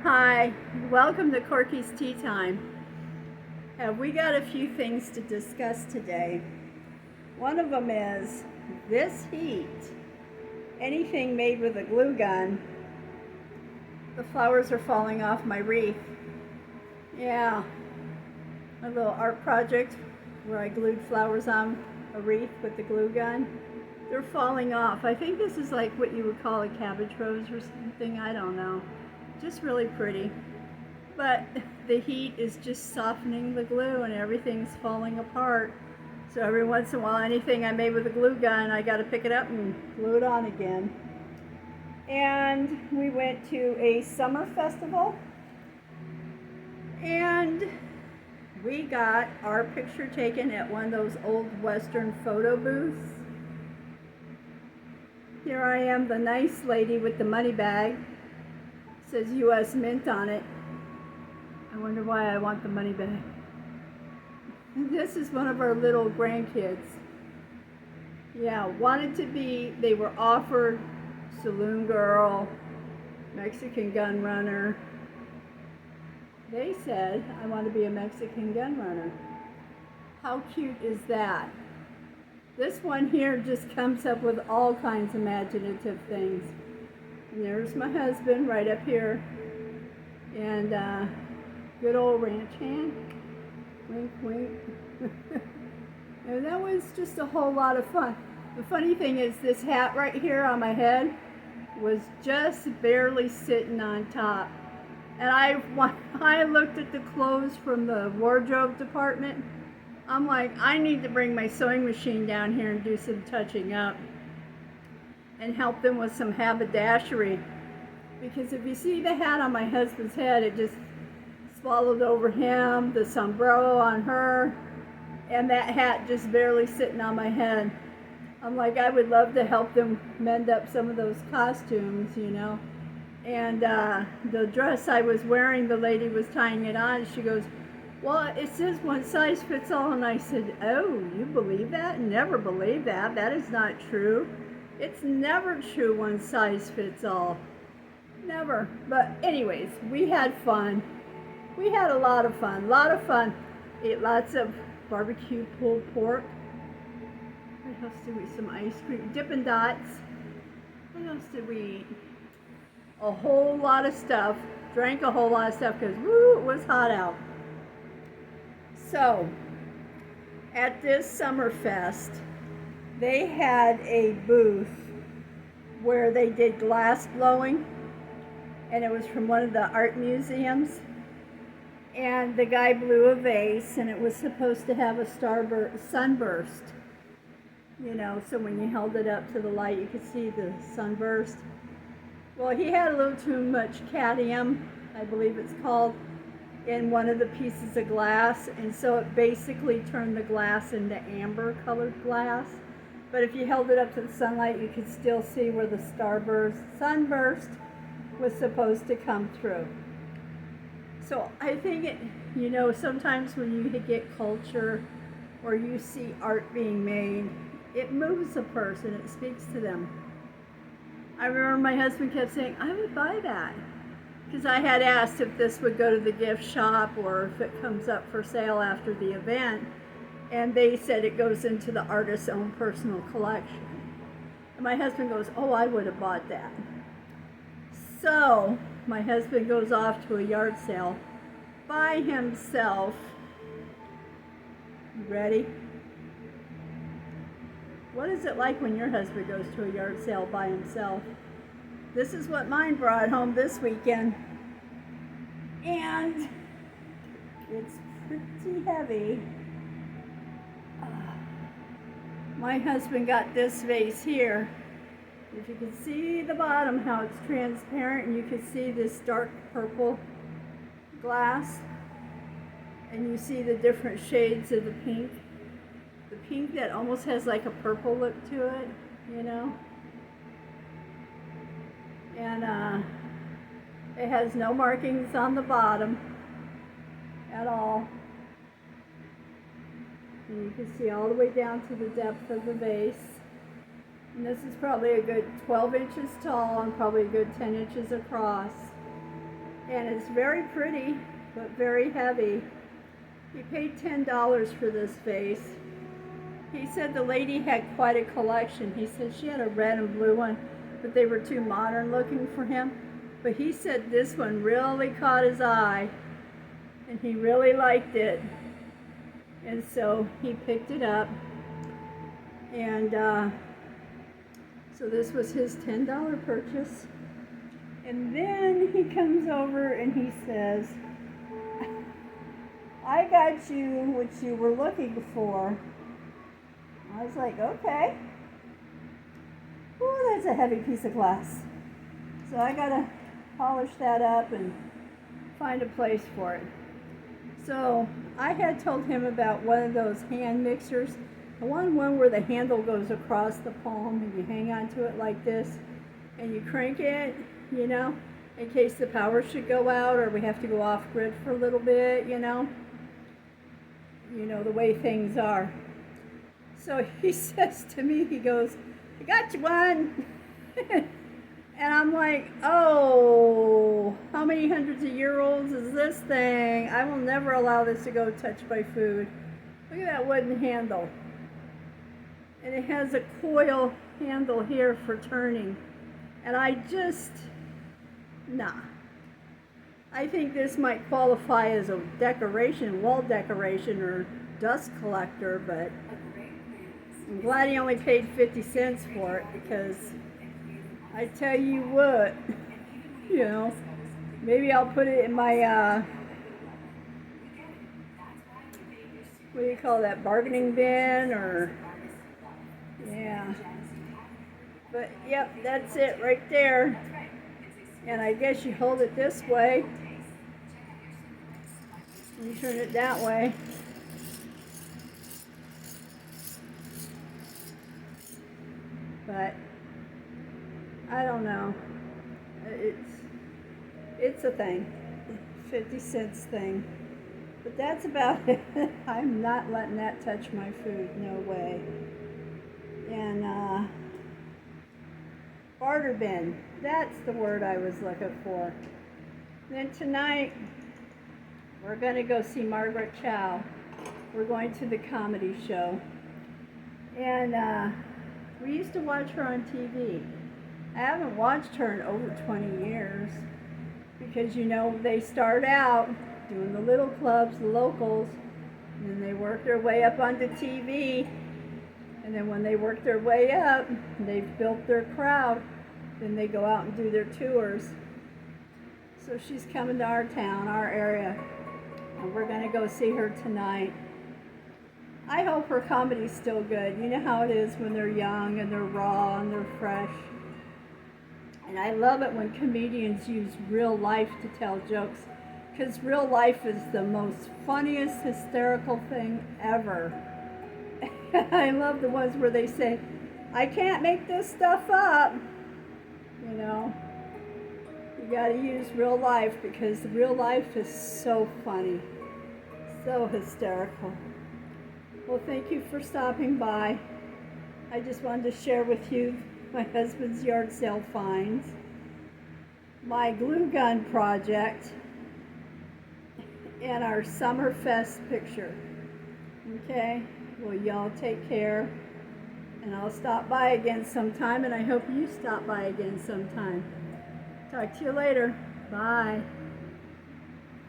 Hi, welcome to Corky's Tea Time. We got a few things to discuss today. One of them is this heat. Anything made with a glue gun, the flowers are falling off my wreath. Yeah, my little art project where I glued flowers on a wreath with the glue gun. They're falling off. I think this is like what you would call a cabbage rose or something. I don't know. Just really pretty. But the heat is just softening the glue and everything's falling apart. So every once in a while, anything I made with a glue gun, I got to pick it up and glue it on again. And we went to a summer festival and we got our picture taken at one of those old Western photo booths. Here I am, the nice lady with the money bag. It says US Mint on it. I wonder why I want the money bag. This is one of our little grandkids. Yeah, wanted to be, they were offered saloon girl, Mexican gun runner. They said, I want to be a Mexican gun runner. How cute is that? This one here just comes up with all kinds of imaginative things. And there's my husband right up here. And good old ranch hand. Wink, wink. And that was just a whole lot of fun. The funny thing is this hat right here on my head was just barely sitting on top. And I looked at the clothes from the wardrobe department. I'm like, I need to bring my sewing machine down here and do some touching up and help them with some haberdashery. Because if you see the hat on my husband's head, it just swallowed over him, the sombrero on her, and that hat just barely sitting on my head. I'm like, I would love to help them mend up some of those costumes, you know. And the dress I was wearing, the lady was tying it on. She goes, well, it says one size fits all. And I said, oh, you believe that? Never believe that. That is not true. It's never true one size fits all. Never. But anyways, we had fun. We had a lot of fun. Ate lots of barbecue pulled pork. What else did we eat? Some ice cream, Dippin' Dots. What else did we eat? A whole lot of stuff. Drank a whole lot of stuff because woo, it was hot out. So, at this summer fest, they had a booth where they did glass blowing, and it was from one of the art museums. And the guy blew a vase, and it was supposed to have a sunburst. You know, so when you held it up to the light, you could see the sunburst. Well, he had a little too much cadmium, I believe it's called, in one of the pieces of glass, and so it basically turned the glass into amber colored glass. But if you held it up to the sunlight, you could still see where the sunburst was supposed to come through. So I think it, you know, sometimes when you get culture or you see art being made, it moves a person, it speaks to them. I remember my husband kept saying, I would buy that. Because I had asked if this would go to the gift shop or if it comes up for sale after the event. And they said it goes into the artist's own personal collection. And my husband goes, oh, I would have bought that. So my husband goes off to a yard sale by himself. You ready? What is it like when your husband goes to a yard sale by himself? This is what mine brought home this weekend. And it's pretty heavy. My husband got this vase here. If you can see the bottom, how it's transparent, and you can see this dark purple glass, and you see the different shades of the pink. The pink that almost has like a purple look to it, you know. And it has no markings on the bottom at all. And you can see all the way down to the depth of the vase. And this is probably a good 12 inches tall and probably a good 10 inches across. and it's very pretty, but very heavy. He paid $10 for this vase. He said the lady had quite a collection. He said she had a red and blue one, but they were too modern looking for him. But he said this one really caught his eye, and he really liked it. And so he picked it up. And so this was his $10 purchase. And then he comes over and he says, I got you what you were looking for. I was like, okay. Ooh, that's a heavy piece of glass. So I gotta polish that up and find a place for it. So I had told him about one of those hand mixers. The one where the handle goes across the palm and you hang onto it like this and you crank it, you know, in case the power should go out or we have to go off grid for a little bit, you know the way things are. So he says to me, he goes, I got you one. And I'm like, oh, how many hundreds of year olds is this thing? I will never allow this to go touch my food. Look at that wooden handle. And it has a coil handle here for turning. And I just, nah. I think this might qualify as a decoration, wall decoration or dust collector, but I'm glad he only paid 50 cents for it because I tell you what, maybe I'll put it in my, what do you call that, bargaining bin or, yeah. But, yep, that's it right there. And I guess you hold it this way. You turn it that way. But I don't know. It's a thing. 50 cents thing. But that's about it. I'm not letting that touch my food. No way. And barter bin. That's the word I was looking for. Then tonight, we're going to go see Margaret Chow. We're going to the comedy show. And we used to watch her on TV. I haven't watched her in over 20 years. Because, they start out doing the little clubs, the locals, and then they work their way up onto TV. And then when they work their way up, they've built their crowd. Then they go out and do their tours. So she's coming to our town, our area, and we're going to go see her tonight. I hope her comedy's still good. You know how it is when they're young and they're raw and they're fresh. And I love it when comedians use real life to tell jokes, because real life is the most funniest, hysterical thing ever. I love the ones where they say, I can't make this stuff up. You got to use real life because real life is so funny, so hysterical. Well, thank you for stopping by. I just wanted to share with you my husband's yard sale finds, my glue gun project, and our Summerfest picture. Okay? Well, y'all take care. And I'll stop by again sometime, and I hope you stop by again sometime. Talk to you later. Bye.